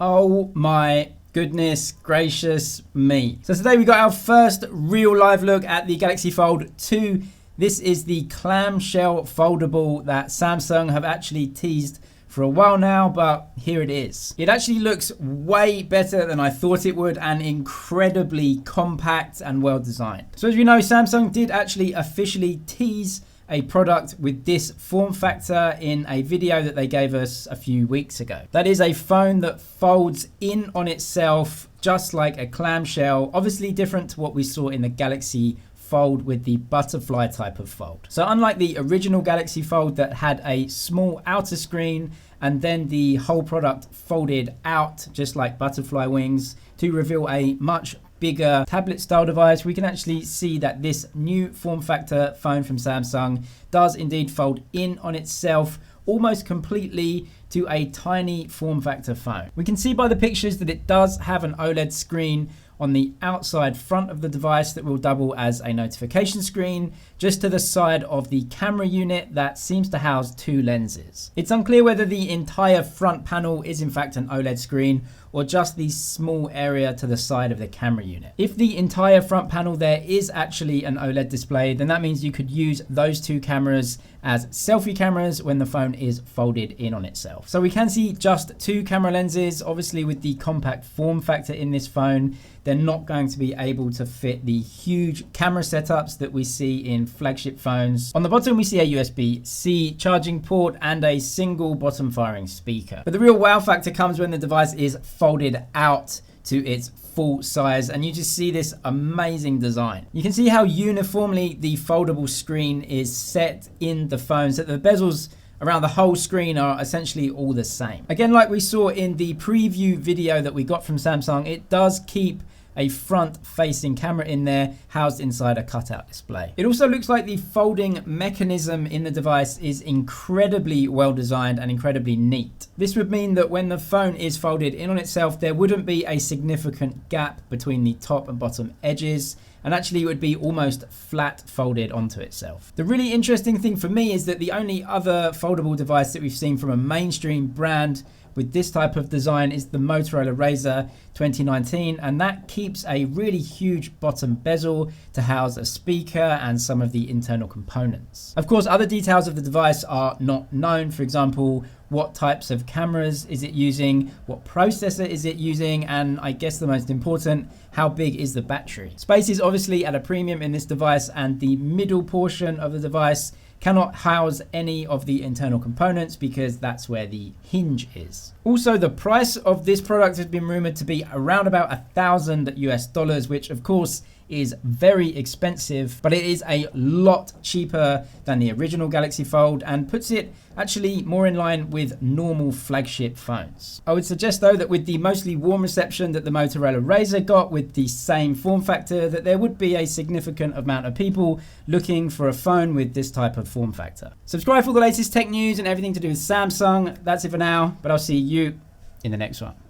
Oh my goodness gracious me. So today we got our first real live look at the Galaxy Fold 2. This is the clamshell foldable that Samsung have actually teased for a while now, but here it is. It actually looks way better than I thought it would and incredibly compact and well designed. So as you know, Samsung did actually officially tease a product with this form factor in a video that they gave us a few weeks ago. That is a phone that folds in on itself just like a clamshell, obviously different to what we saw in the Galaxy Fold with the butterfly type of fold. So unlike the original Galaxy Fold that had a small outer screen and then the whole product folded out just like butterfly wings to reveal a much bigger tablet style device, we can actually see that this new form factor phone from Samsung does indeed fold in on itself almost completely to a tiny form factor phone. We can see by the pictures that it does have an OLED screen on the outside front of the device that will double as a notification screen just to the side of the camera unit that seems to house two lenses. It's unclear whether the entire front panel is in fact an OLED screen or just the small area to the side of the camera unit. If the entire front panel there is actually an OLED display, then that means you could use those two cameras as selfie cameras when the phone is folded in on itself. So we can see just two camera lenses. Obviously with the compact form factor in this phone, they're not going to be able to fit the huge camera setups that we see in flagship phones. On the bottom, we see a USB-C charging port and a single bottom firing speaker. But the real wow factor comes when the device is folded out to its full size and you just see this amazing design. You can see how uniformly the foldable screen is set in the phone so that the bezels around the whole screen are essentially all the same. Again, like we saw in the preview video that we got from Samsung, it does keep a front-facing camera in there housed inside a cutout display. It also looks like the folding mechanism in the device is incredibly well designed and incredibly neat. This would mean that when the phone is folded in on itself, there wouldn't be a significant gap between the top and bottom edges, and actually it would be almost flat folded onto itself. The really interesting thing for me is that the only other foldable device that we've seen from a mainstream brand with this type of design is the Motorola Razr 2019, and that keeps a really huge bottom bezel to house a speaker and some of the internal components. Of course, other details of the device are not known. For example, what types of cameras is it using, what processor is it using, and I guess the most important, how big is the battery? Space is obviously at a premium in this device, and the middle portion of the device cannot house any of the internal components because that's where the hinge is. Also, the price of this product has been rumored to be around about $1,000 US, which of course is very expensive, but it is a lot cheaper than the original Galaxy Fold and puts it actually more in line with normal flagship phones. I would suggest though that with the mostly warm reception that the Motorola Razr got with the same form factor, that there would be a significant amount of people looking for a phone with this type of form factor. Subscribe for the latest tech news and everything to do with Samsung. That's it for now, but I'll see you in the next one.